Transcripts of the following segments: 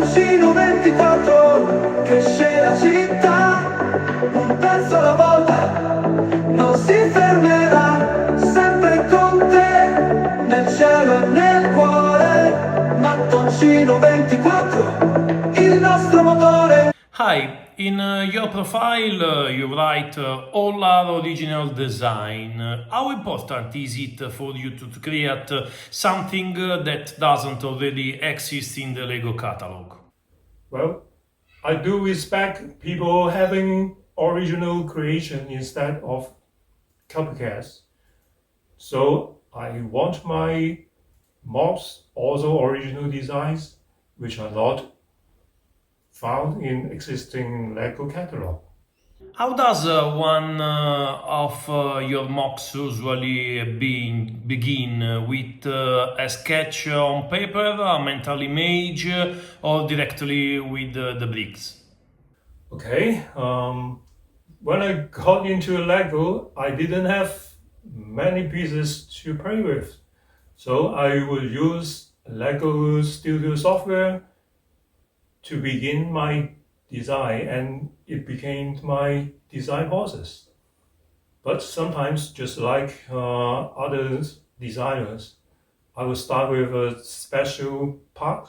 mattoncino 24 che scende la città, un pezzo alla volta, non si fermerà, sempre con te, nel cielo e nel cuore, mattoncino 24, il nostro motore. Hi, in your profile you write all are original design. How important is it for you to create something that doesn't already exist in the Lego catalog? Well, I do respect people having original creation instead of copycats. So I want my MOCs also original designs, which are not found in existing Lego catalog. How does one of your mocks usually begin with a sketch on paper, a mental image, or directly with the bricks? Okay, when I got into Lego, I didn't have many pieces to play with. So I would use Lego Studio software to begin my design, and it became my design process. But sometimes, just like other designers, I will start with a special part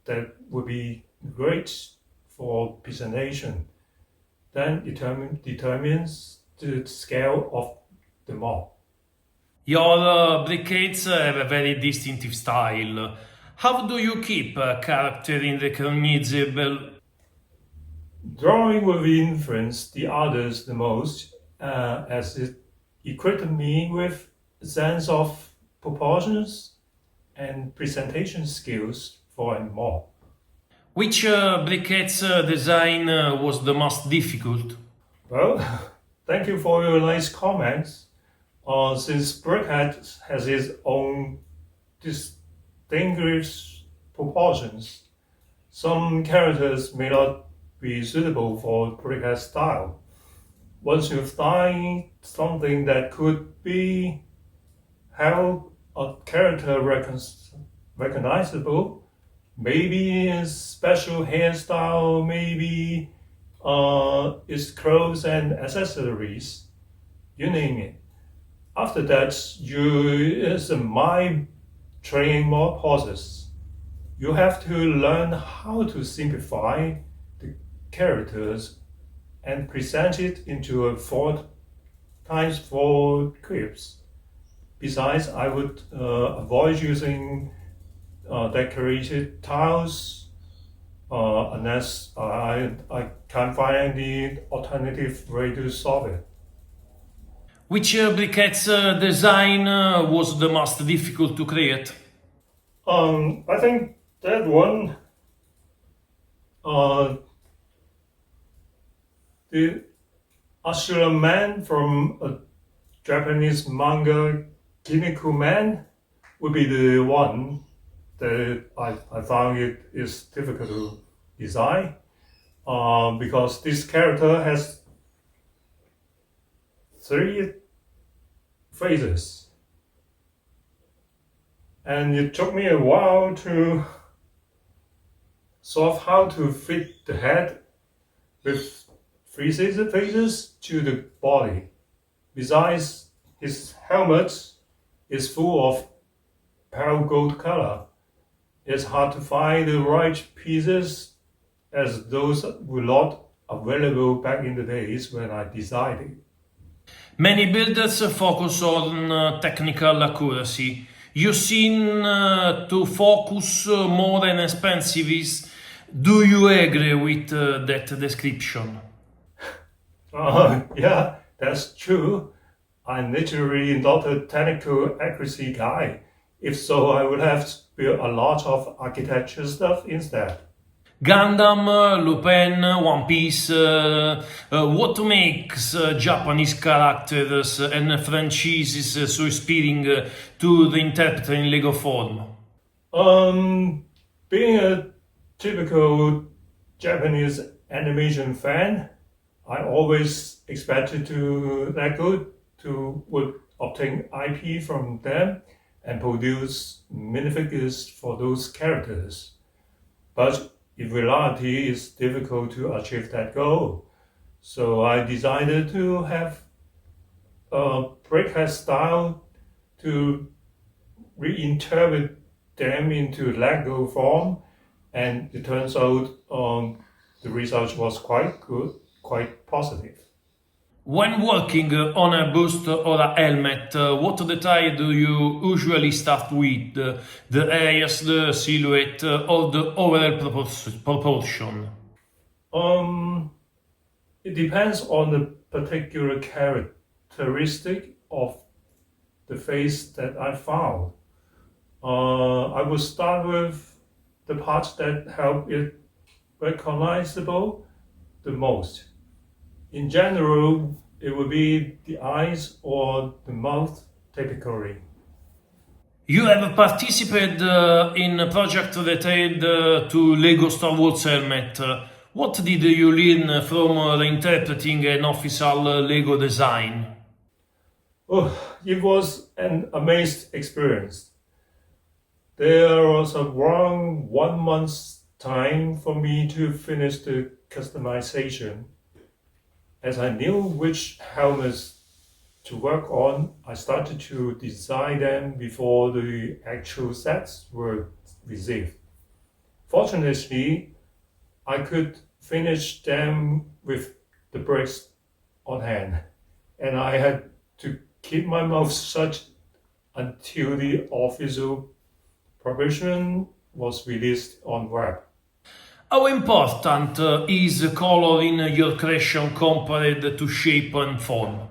that would be great for presentation. Then determines the scale of the mock. Your BrickHeadz have a very distinctive style. How do you keep a character in recognizable? Drawing will influence the others the most, as it equipped me with a sense of proportions and presentation skills for a mock. Which BrickHeadz design was the most difficult? Well, thank you for your nice comments. Since BrickHeadz has its own distinguished proportions, some characters may not be suitable for BrickHeadz style. Once you find something that could be how a character recognizable, maybe a special hairstyle, maybe its clothes and accessories, you name it. After that, it's a mind training more process. You have to learn how to simplify the characters and present it into a 4x4 clips. Besides, I would avoid using decorated tiles unless I can't find any alternative way to solve it. Which BrickHeadz design was the most difficult to create? I think that one, the Ashura Man from a Japanese manga, Kinniku Man, would be the one that I found it is difficult to design because this character has 3 phases, and it took me a while to solve how to fit the head with 3 phases to the body. Besides, his helmet is full of pale gold color. It's hard to find the right pieces, as those were not available back in the days when I designed it. Many builders focus on technical accuracy. You seem to focus more on expensiveness. Do you agree with that description? Yeah, that's true. I'm literally not a technical accuracy guy. If so, I would have built a lot of architecture stuff instead. Gundam, Lupin, One Piece, what makes Japanese characters and franchises so inspiring to reinterpret in Lego form? Being a typical Japanese animation fan, I always expected Lego would obtain IP from them and produce minifigures for those characters. But in reality, it's difficult to achieve that goal. So I decided to have a BrickHeadz style to reinterpret them into Lego form, and it turns out the result was quite good, quite positive. When working on a boost or a helmet, what detail do you usually start with? The areas, the silhouette, or the overall proportion? It depends on the particular characteristic of the face that I found. I will start with the parts that help it recognizable the most. In general, it would be the eyes or the mouth typically. You have participated in a project related to Lego Star Wars helmet. What did you learn from reinterpreting an official Lego design? Oh, it was an amazing experience. There was around 1 month's time for me to finish the customization. As I knew which helmets to work on, I started to design them before the actual sets were received. Fortunately, I could finish them with the bricks on hand, and I had to keep my mouth shut until the official provision was released on web. How important is color in your creation compared to shape and form?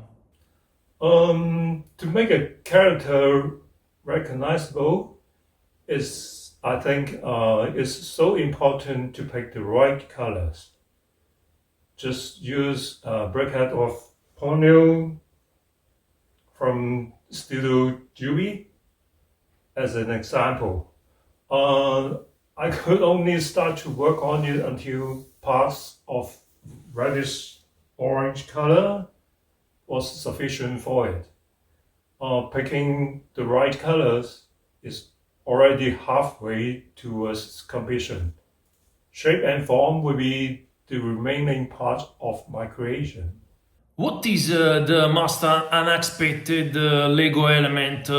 To make a character recognizable is, I think, is so important to pick the right colors. Just use BrickHeadz of Ponyo from Studio Ghibli as an example. I could only start to work on it until parts of reddish orange color was sufficient for it. Picking the right colors is already halfway towards completion. Shape and form will be the remaining part of my creation. What is the most unexpected Lego element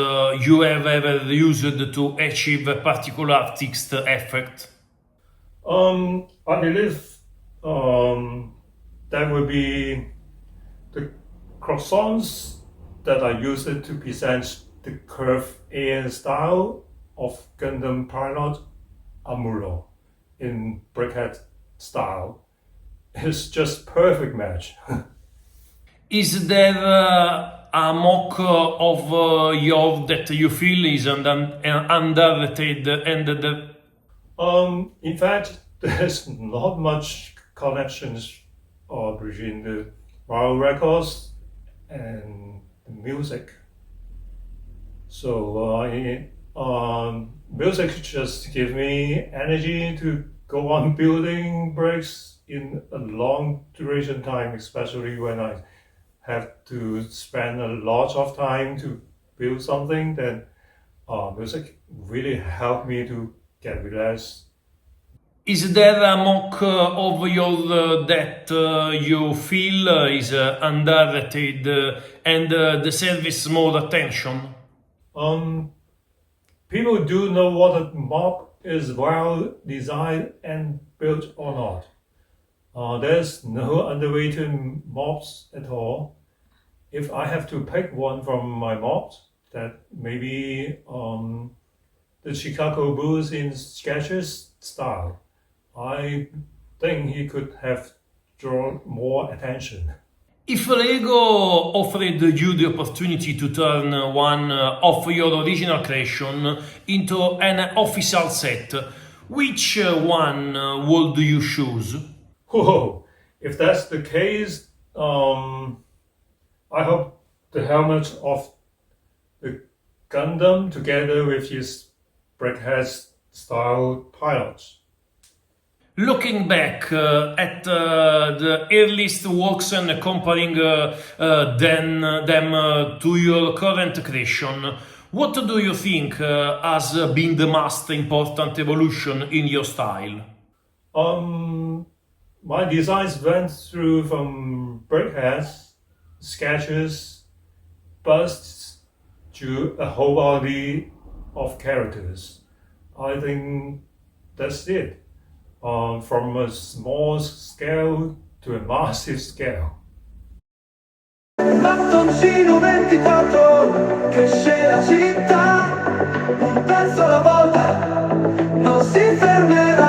you have ever used to achieve a particular artistic effect? I believe that will be the croissants that I used to present the curved air style of Gundam pilot Amuro in BrickHeadz style. It's just perfect match. Is there a mock of your that you feel is underrated In fact, there's not much connections between the viral records and the music. So music just gives me energy to go on building bricks in a long duration time, especially when I have to spend a lot of time to build something. Then music really helped me to get relaxed. Is there a mock of your that you feel is underrated and deserves more attention? People do know what a mob is well designed and built or not. There's no underrated mobs at all. If I have to pick one from my mobs, that maybe the Chicago Bulls in Sketches style. I think he could have drawn more attention. If Lego offered you the opportunity to turn one of your original creation into an official set, which one would you choose? Whoa, if that's the case, I hope the helmet of the Gundam together with his BrickHeadz style pilots. Looking back at the earliest works and comparing them to your current creation, what do you think has been the most important evolution in your style? My designs went through from BrickHeadz, sketches, busts to a whole body of characters. I think that's it. From a small scale to a massive scale. Mattoncino 24, cresce la città, un pezzo alla volta, non si fermerà.